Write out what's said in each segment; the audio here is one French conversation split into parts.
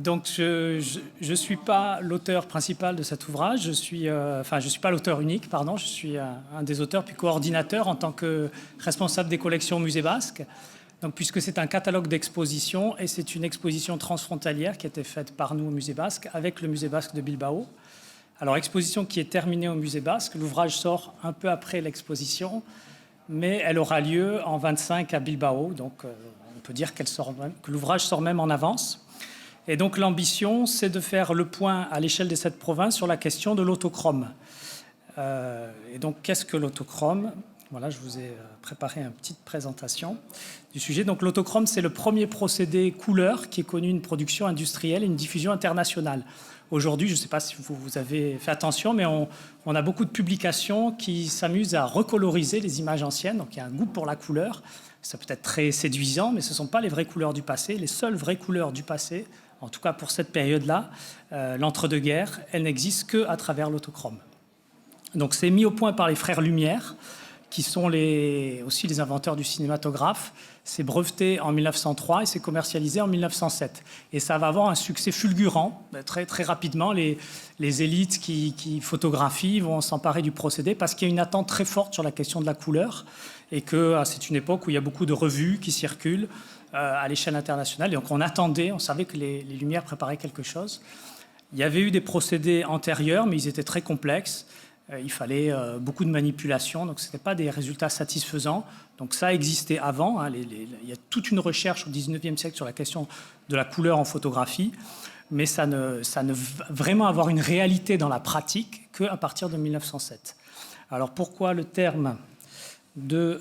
Donc, je ne suis pas l'auteur principal de cet ouvrage, je suis pas l'auteur unique, pardon, je suis un des auteurs puis coordinateur en tant que responsable des collections au Musée Basque. Donc, puisque c'est un catalogue d'expositions et c'est une exposition transfrontalière qui a été faite par nous au Musée Basque avec le Musée Basque de Bilbao. Alors, exposition qui est terminée au Musée Basque, l'ouvrage sort un peu après l'exposition, mais elle aura lieu en 25 à Bilbao, donc on peut dire que l'ouvrage sort même en avance. Et donc l'ambition, c'est de faire le point à l'échelle des 7 provinces sur la question de l'autochrome. Et donc, qu'est-ce que l'autochrome ? Voilà, je vous ai préparé une petite présentation du sujet. Donc l'autochrome, c'est le premier procédé couleur qui est connu une production industrielle et une diffusion internationale. Aujourd'hui, je ne sais pas si vous avez fait attention, mais on a beaucoup de publications qui s'amusent à recoloriser les images anciennes. Donc il y a un goût pour la couleur. Ça peut être très séduisant, mais ce ne sont pas les vraies couleurs du passé. Les seules vraies couleurs du passé, en tout cas pour cette période-là, l'entre-deux-guerres, elles n'existent qu'à travers l'autochrome. Donc c'est mis au point par les frères Lumière, qui sont aussi les inventeurs du cinématographe. C'est breveté en 1903 et c'est commercialisé en 1907. Et ça va avoir un succès fulgurant. Très, très rapidement, les élites qui photographient vont s'emparer du procédé parce qu'il y a une attente très forte sur la question de la couleur et que c'est une époque où il y a beaucoup de revues qui circulent à l'échelle internationale. Et donc on savait que les Lumières préparaient quelque chose. Il y avait eu des procédés antérieurs, mais ils étaient très complexes. Il fallait beaucoup de manipulation, donc ce n'était pas des résultats satisfaisants. Donc ça existait avant. Il y a toute une recherche au XIXe siècle sur la question de la couleur en photographie, mais ça ne va vraiment avoir une réalité dans la pratique qu'à partir de 1907. Alors pourquoi le terme de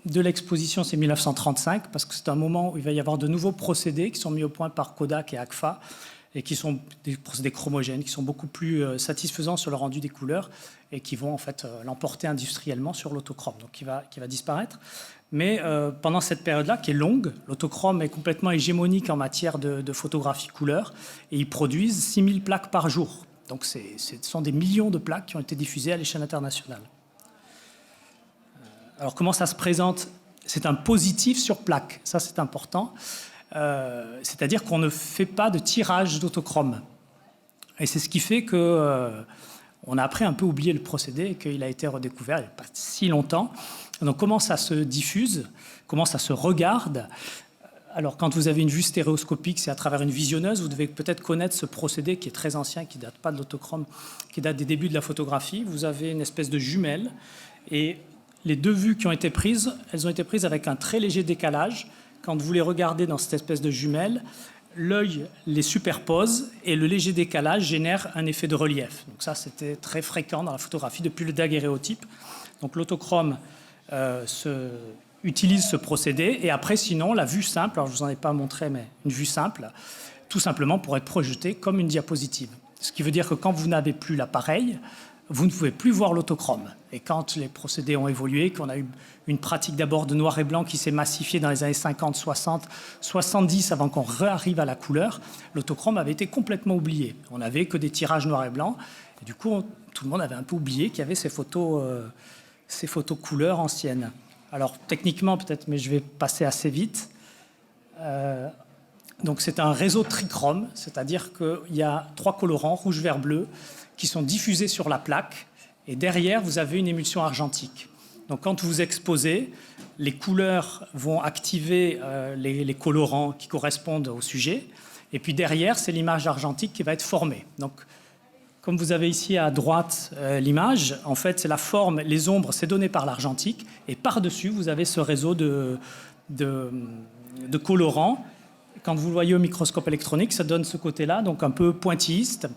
l'exposition, c'est 1935 ? Parce que c'est un moment où il va y avoir de nouveaux procédés qui sont mis au point par Kodak et Agfa, et qui sont des procédés chromogènes, qui sont beaucoup plus satisfaisants sur le rendu des couleurs et qui vont en fait l'emporter industriellement sur l'autochrome, donc qui va disparaître. Mais pendant cette période-là, qui est longue, l'autochrome est complètement hégémonique en matière de photographie couleur et ils produisent 6000 plaques par jour. Donc ce sont des millions de plaques qui ont été diffusées à l'échelle internationale. Alors comment ça se présente ? C'est un positif sur plaque, ça c'est important. C'est-à-dire qu'on ne fait pas de tirage d'autochrome. Et c'est ce qui fait qu'on a après un peu oublié le procédé et qu'il a été redécouvert il n'y a pas si longtemps. Donc comment ça se diffuse ? Comment ça se regarde ? Alors quand vous avez une vue stéréoscopique, c'est à travers une visionneuse. Vous devez peut-être connaître ce procédé qui est très ancien, qui ne date pas de l'autochrome, qui date des débuts de la photographie. Vous avez une espèce de jumelle et les deux vues qui ont été prises, elles ont été prises avec un très léger décalage. Quand vous les regardez dans cette espèce de jumelle, l'œil les superpose et le léger décalage génère un effet de relief. Donc ça, c'était très fréquent dans la photographie depuis le daguerréotype. Donc l'autochrome utilise ce procédé. Et après, sinon, la vue simple, alors je ne vous en ai pas montré, mais une vue simple, tout simplement pour être projetée comme une diapositive. Ce qui veut dire que quand vous n'avez plus l'appareil, vous ne pouvez plus voir l'autochrome. Et quand les procédés ont évolué, qu'on a eu une pratique d'abord de noir et blanc qui s'est massifiée dans les années 50, 60, 70 avant qu'on réarrive à la couleur, l'autochrome avait été complètement oublié. On n'avait que des tirages noir et blanc. Et du coup, tout le monde avait un peu oublié qu'il y avait ces photos couleurs anciennes. Alors techniquement peut-être, mais je vais passer assez vite. Donc c'est un réseau trichrome, c'est-à-dire qu'il y a 3 colorants, rouge, vert, bleu, qui sont diffusés sur la plaque. Et derrière, vous avez une émulsion argentique. Donc quand vous exposez, les couleurs vont activer les colorants qui correspondent au sujet. Et puis derrière, c'est l'image argentique qui va être formée. Donc, comme vous avez ici à droite l'image, en fait, c'est la forme, les ombres, c'est donné par l'argentique. Et par-dessus, vous avez ce réseau de colorants. Quand vous le voyez au microscope électronique, ça donne ce côté-là, donc un peu pointilliste.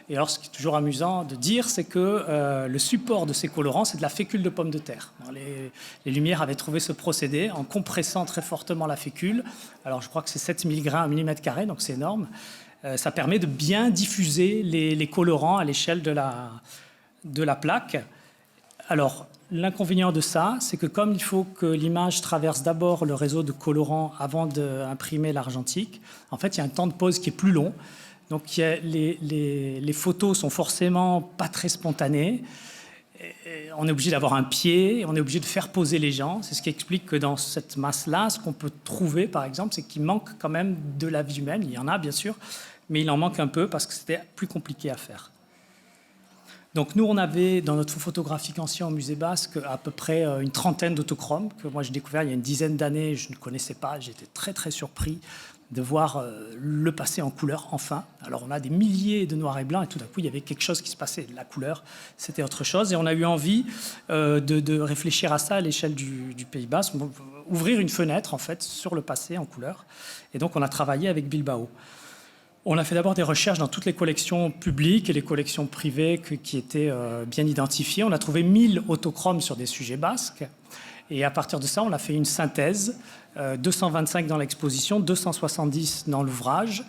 Et alors, ce qui est toujours amusant de dire, c'est que le support de ces colorants, c'est de la fécule de pomme de terre. Alors, les Lumières avaient trouvé ce procédé en compressant très fortement la fécule. Alors, je crois que c'est 7000 grains à millimètre carré, donc c'est énorme. Ça permet de bien diffuser les colorants à l'échelle de la plaque. Alors, l'inconvénient de ça, c'est que comme il faut que l'image traverse d'abord le réseau de colorants avant d'imprimer l'argentique, en fait, il y a un temps de pause qui est plus long. Donc les photos sont forcément pas très spontanées on est obligé d'avoir un pied, on est obligé de faire poser les gens. C'est ce qui explique que dans cette masse-là, ce qu'on peut trouver, par exemple, c'est qu'il manque quand même de la vie humaine. Il y en a, bien sûr, mais il en manque un peu parce que c'était plus compliqué à faire. Donc nous, on avait dans notre fonds photographique ancien au Musée Basque à peu près une trentaine d'autochromes que moi j'ai découvert il y a une dizaine d'années. Je ne connaissais pas, j'étais très très surpris de voir le passer en couleur enfin. Alors on a des milliers de noirs et blancs et tout d'un coup il y avait quelque chose qui se passait. La couleur, c'était autre chose et on a eu envie de réfléchir à ça à l'échelle du Pays Basque, ouvrir une fenêtre en fait sur le passé en couleur. Et donc on a travaillé avec Bilbao. On a fait d'abord des recherches dans toutes les collections publiques et les collections privées qui étaient bien identifiées. On a trouvé 1000 autochromes sur des sujets basques. Et à partir de ça, on a fait une synthèse, 225 dans l'exposition, 270 dans l'ouvrage.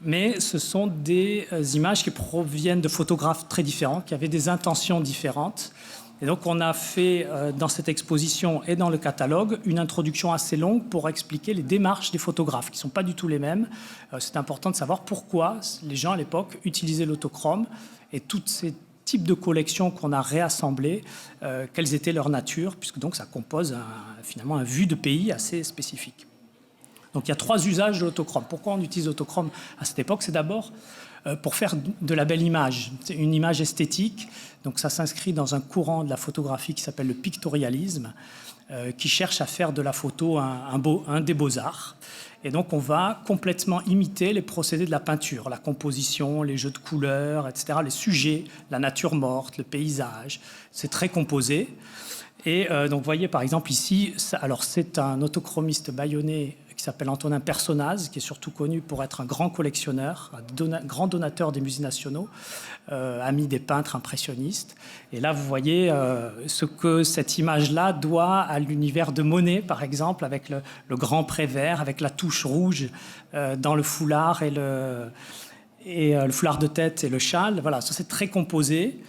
Mais ce sont des images qui proviennent de photographes très différents, qui avaient des intentions différentes. Et donc on a fait dans cette exposition et dans le catalogue une introduction assez longue pour expliquer les démarches des photographes qui ne sont pas du tout les mêmes. C'est important de savoir pourquoi les gens à l'époque utilisaient l'autochrome et tous ces types de collections qu'on a réassemblées, quelles étaient leurs natures, puisque donc ça compose finalement un vu de pays assez spécifique. Donc il y a 3 usages de l'autochrome. Pourquoi on utilise l'autochrome à cette époque? C'est d'abord pour faire de la belle image, une image esthétique. Donc ça s'inscrit dans un courant de la photographie qui s'appelle le pictorialisme, qui cherche à faire de la photo un des beaux-arts. Et donc on va complètement imiter les procédés de la peinture, la composition, les jeux de couleurs, etc., les sujets, la nature morte, le paysage. C'est très composé. Et donc vous voyez par exemple ici, alors c'est un autochromiste bayonnais qui s'appelle Antonin Personnaz, qui est surtout connu pour être un grand collectionneur, un grand donateur des musées nationaux, ami des peintres impressionnistes. Et là, vous voyez ce que cette image-là doit à l'univers de Monet, par exemple, avec le grand Prévert, avec la touche rouge dans le foulard et le foulard de tête et le châle. Voilà, ça c'est très composé.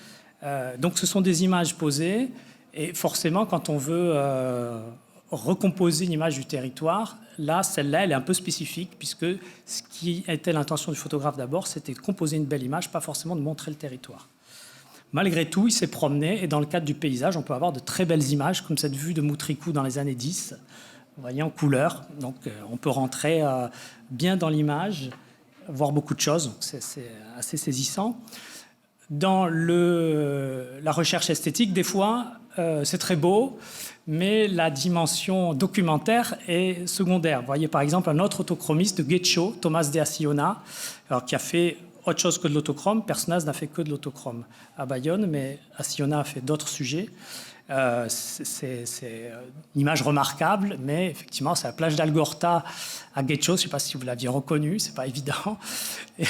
Donc ce sont des images posées. Et forcément, quand on veut recomposer une image du territoire, là, celle-là, elle est un peu spécifique, puisque ce qui était l'intention du photographe d'abord, c'était de composer une belle image, pas forcément de montrer le territoire. Malgré tout, il s'est promené, et dans le cadre du paysage, on peut avoir de très belles images, comme cette vue de Moutricou dans les années 10, vous voyez, en couleur. Donc, on peut rentrer bien dans l'image, voir beaucoup de choses, c'est assez saisissant. Dans la recherche esthétique, des fois, c'est très beau, mais la dimension documentaire est secondaire. Vous voyez par exemple un autre autochromiste de Guecho, Thomas de Assiona, alors, qui a fait autre chose que de l'autochrome. Personnaz n'a fait que de l'autochrome à Bayonne, mais Assiona a fait d'autres sujets. C'est une image remarquable, mais effectivement, c'est la plage d'Algorta à Guecho. Je ne sais pas si vous l'aviez reconnue, c'est pas évident. Et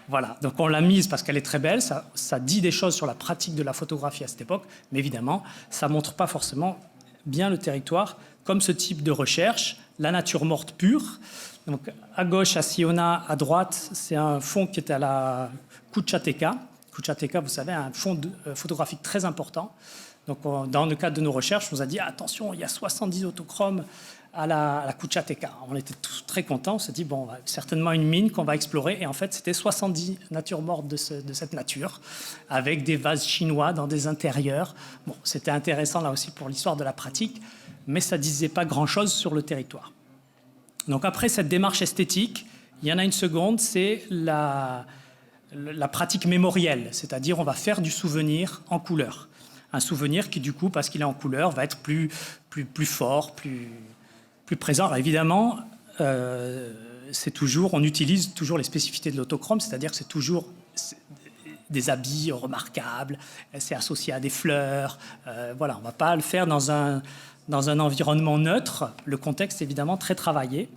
voilà, donc on l'a mise parce qu'elle est très belle. Ça dit des choses sur la pratique de la photographie à cette époque, mais évidemment, ça ne montre pas forcément bien le territoire, comme ce type de recherche, la nature morte pure. Donc, à gauche, à Siona, à droite, c'est un fond qui était à la Kuchateca. Kuchateca, vous savez, un fond photographique très important. Donc, dans le cadre de nos recherches, on nous a dit attention, il y a 70 autochromes à la Kuchateca. On était tous très contents. On s'est dit bon, certainement une mine qu'on va explorer. Et en fait, c'était 70 natures mortes de cette nature, avec des vases chinois dans des intérieurs. Bon, c'était intéressant là aussi pour l'histoire de la pratique, mais ça ne disait pas grand-chose sur le territoire. Donc après cette démarche esthétique, il y en a une seconde, c'est la pratique mémorielle, c'est-à-dire on va faire du souvenir en couleur. Un souvenir qui, du coup, parce qu'il est en couleur, va être plus fort, plus présent. Alors évidemment, on utilise toujours les spécificités de l'autochrome, c'est-à-dire que c'est toujours des habits remarquables, c'est associé à des fleurs. Voilà, on ne va pas le faire dans un environnement neutre. Le contexte est évidemment très travaillé.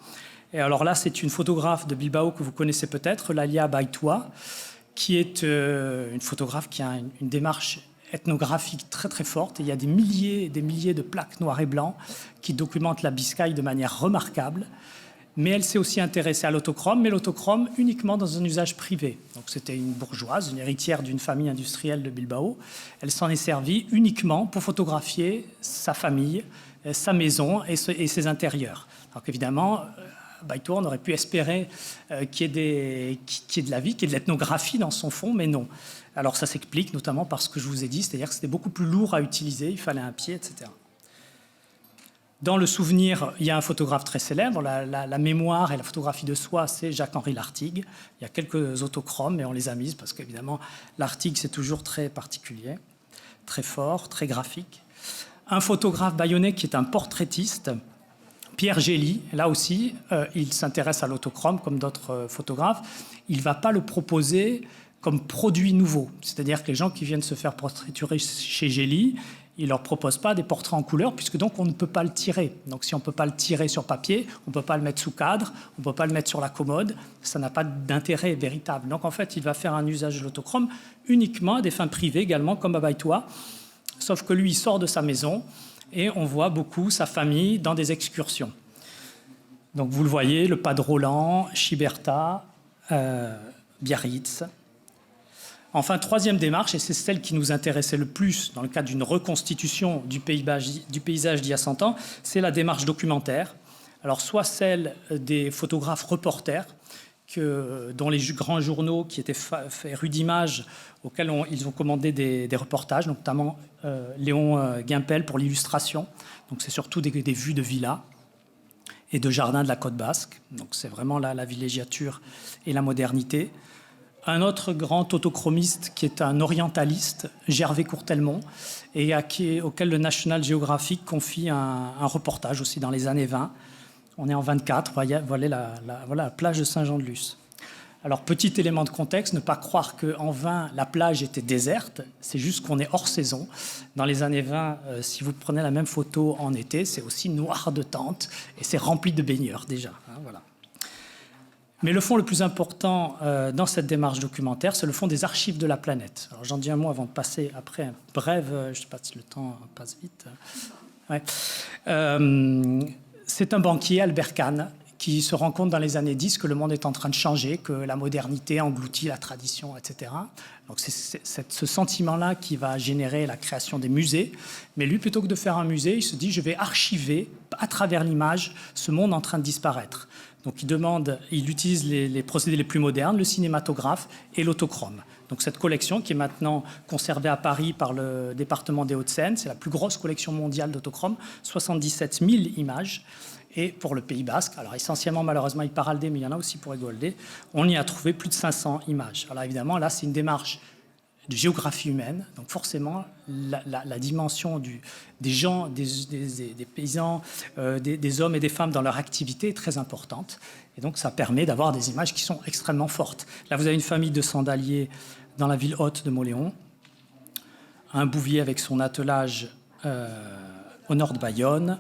Et alors là, c'est une photographe de Bilbao que vous connaissez peut-être, Lalia Baitoa, qui est une photographe qui a une démarche ethnographique très très forte. Et il y a des milliers et des milliers de plaques noires et blancs qui documentent la Biscaye de manière remarquable. Mais elle s'est aussi intéressée à l'autochrome, mais l'autochrome uniquement dans un usage privé. Donc c'était une bourgeoise, une héritière d'une famille industrielle de Bilbao. Elle s'en est servie uniquement pour photographier sa famille, sa maison et ses intérieurs. Donc évidemment, Baïtoa, on aurait pu espérer qu'il y ait de la vie, qu'il y ait de l'ethnographie dans son fond, mais non. Alors ça s'explique notamment par ce que je vous ai dit, c'est-à-dire que c'était beaucoup plus lourd à utiliser, il fallait un pied, etc. Dans le souvenir, il y a un photographe très célèbre. La mémoire et la photographie de soi, c'est Jacques-Henri Lartigue. Il y a quelques autochromes, mais on les a mises parce qu'évidemment, Lartigue, c'est toujours très particulier, très fort, très graphique. Un photographe bayonnais qui est un portraitiste, Pierre Gély, là aussi, il s'intéresse à l'autochrome comme d'autres photographes. Il ne va pas le proposer comme produit nouveau. C'est-à-dire que les gens qui viennent se faire portraiturer chez Gély, il ne leur propose pas des portraits en couleur, puisque donc on ne peut pas le tirer. Donc si on ne peut pas le tirer sur papier, on ne peut pas le mettre sous cadre, on ne peut pas le mettre sur la commode, ça n'a pas d'intérêt véritable. Donc en fait, il va faire un usage de l'autochrome uniquement à des fins privées également, comme à Baïtoa, sauf que lui, il sort de sa maison et on voit beaucoup sa famille dans des excursions. Donc vous le voyez, le Pas de Roland, Chiberta, Biarritz. Enfin, troisième démarche, et c'est celle qui nous intéressait le plus dans le cadre d'une reconstitution du paysage d'il y a 100 ans, c'est la démarche documentaire. Alors, soit celle des photographes reporters, dont les grands journaux qui étaient faits rue d'Images, auxquels ils ont commandé des reportages, notamment Léon Guimpel pour l'illustration. Donc, c'est surtout des vues de villas et de jardins de la côte basque. Donc, c'est vraiment la villégiature et la modernité. Un autre grand autochromiste qui est un orientaliste, Gervais Courtelmont, et auquel le National Geographic confie un reportage aussi dans les années 20. On est en 24, voilà la plage de Saint-Jean-de-Luz. Alors, petit élément de contexte, ne pas croire qu'en 20, la plage était déserte, c'est juste qu'on est hors saison. Dans les années 20, si vous prenez la même photo en été, c'est aussi noir de tente et c'est rempli de baigneurs déjà. Hein, voilà. Mais le fond le plus important dans cette démarche documentaire, c'est le fond des archives de la planète. Alors j'en dis un mot avant de passer après un bref, je ne sais pas si le temps passe vite. Ouais. C'est un banquier, Albert Kahn, qui se rend compte dans les années 10 que le monde est en train de changer, que la modernité engloutit la tradition, etc. Donc c'est ce sentiment-là qui va générer la création des musées. Mais lui, plutôt que de faire un musée, il se dit, je vais archiver à travers l'image ce monde en train de disparaître. Donc il utilise les procédés les plus modernes, le cinématographe et l'autochrome. Donc cette collection qui est maintenant conservée à Paris par le département des Hauts-de-Seine, c'est la plus grosse collection mondiale d'autochrome, 77 000 images. Et pour le Pays Basque, alors essentiellement malheureusement Iparralde, mais il y en a aussi pour Égualdé, on y a trouvé plus de 500 images. Alors évidemment là c'est une démarche de géographie humaine, donc forcément la dimension des gens, des paysans, des hommes et des femmes dans leur activité est très importante. Et donc ça permet d'avoir des images qui sont extrêmement fortes. Là vous avez une famille de sandaliers dans la ville haute de Mauléon, un bouvier avec son attelage au nord de Bayonne,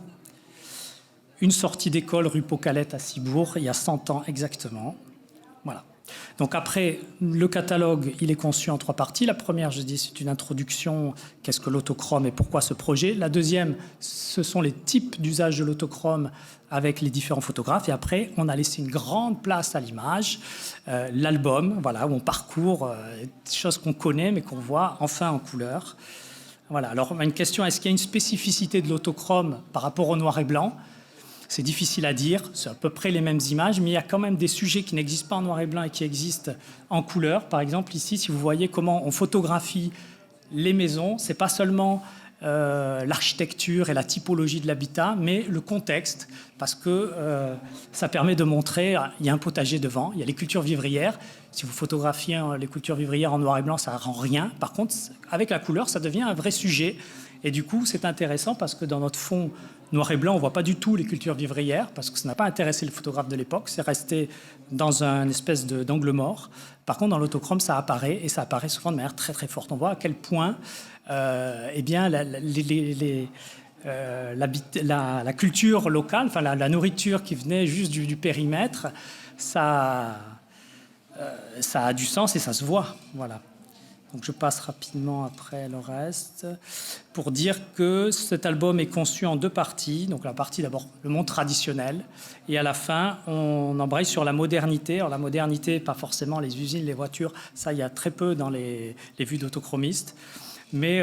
une sortie d'école rue Pocalette à Cibourg, il y a 100 ans exactement. Voilà. Donc après, le catalogue, il est conçu en 3 parties. La première, je dis, c'est une introduction, qu'est-ce que l'autochrome et pourquoi ce projet. La deuxième, ce sont les types d'usage de l'autochrome avec les différents photographes. Et après, on a laissé une grande place à l'image, l'album, voilà, où on parcourt des choses qu'on connaît mais qu'on voit enfin en couleur. Voilà. Alors, une question, est-ce qu'il y a une spécificité de l'autochrome par rapport au noir et blanc ? C'est difficile à dire, c'est à peu près les mêmes images, mais il y a quand même des sujets qui n'existent pas en noir et blanc et qui existent en couleur. Par exemple, ici, si vous voyez comment on photographie les maisons, ce n'est pas seulement l'architecture et la typologie de l'habitat, mais le contexte, parce que ça permet de montrer, il y a un potager devant, il y a les cultures vivrières. Si vous photographiez les cultures vivrières en noir et blanc, ça ne rend rien. Par contre, avec la couleur, ça devient un vrai sujet. Et du coup, c'est intéressant parce que dans notre fond noir et blanc, on ne voit pas du tout les cultures vivrières parce que ça n'a pas intéressé les photographes de l'époque. C'est resté dans une espèce d'angle mort. Par contre, dans l'autochrome, ça apparaît et ça apparaît souvent de manière très très forte. On voit à quel point eh bien, la culture locale, enfin la nourriture qui venait juste du périmètre, ça a du sens et ça se voit. Voilà. Donc je passe rapidement après le reste pour dire que cet album est conçu en 2 parties. Donc la partie d'abord, le monde traditionnel, et à la fin, on embraye sur la modernité. Alors la modernité, pas forcément les usines, les voitures, ça il y a très peu dans les vues d'autochromistes. mais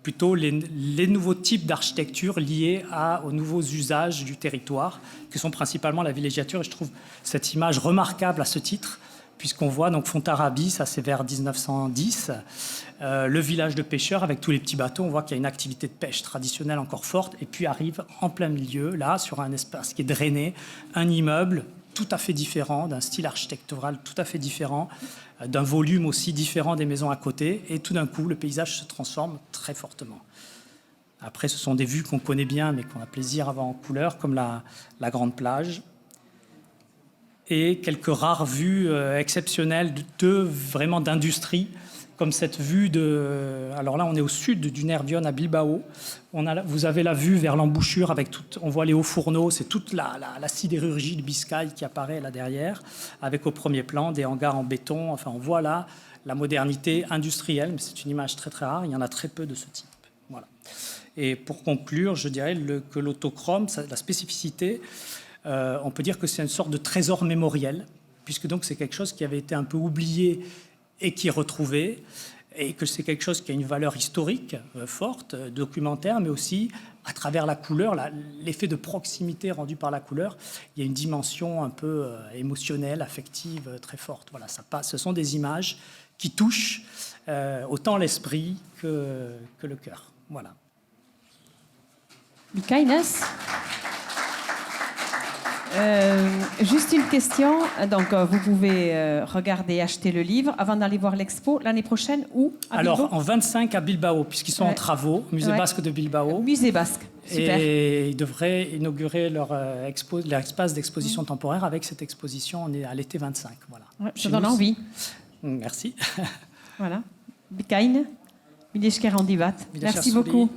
plutôt les nouveaux types d'architecture liés aux nouveaux usages du territoire, qui sont principalement la villégiature. Et je trouve cette image remarquable à ce titre, puisqu'on voit donc Fontarabie, ça c'est vers 1910, le village de pêcheurs avec tous les petits bateaux. On voit qu'il y a une activité de pêche traditionnelle encore forte, et puis arrive en plein milieu, là, sur un espace qui est drainé, un immeuble tout à fait différent, d'un style architectural tout à fait différent, d'un volume aussi différent des maisons à côté, et tout d'un coup, le paysage se transforme très fortement. Après, ce sont des vues qu'on connaît bien, mais qu'on a plaisir à voir en couleur, comme la grande plage, et quelques rares vues exceptionnelles vraiment d'industrie, comme cette vue alors là, on est au sud du Nervión à Bilbao. Vous avez la vue vers l'embouchure avec on voit les hauts fourneaux, c'est toute la sidérurgie de Biscaye qui apparaît là derrière, avec au premier plan des hangars en béton. Enfin, on voit là la modernité industrielle, mais c'est une image très très rare. Il y en a très peu de ce type. Voilà. Et pour conclure, je dirais que l'autochrome, la spécificité, on peut dire que c'est une sorte de trésor mémoriel, puisque donc c'est quelque chose qui avait été un peu oublié et qui est retrouvé, et que c'est quelque chose qui a une valeur historique forte, documentaire, mais aussi à travers la couleur, l'effet de proximité rendu par la couleur, il y a une dimension un peu émotionnelle, affective très forte. Voilà, ce sont des images qui touchent autant l'esprit que le cœur. Voilà. Michaïnes, juste une question. Donc, vous pouvez regarder, acheter le livre avant d'aller voir l'expo l'année prochaine. Où à Alors, Bilbao en 25 à Bilbao, puisqu'ils sont en travaux, Musée basque de Bilbao. Musée basque, super. Et ils devraient inaugurer leur espace d'exposition temporaire avec cette exposition. On est à l'été 25. Voilà. Ouais, ça donne envie. Merci. Voilà. Bikain, Mileshker Handivat. Merci beaucoup.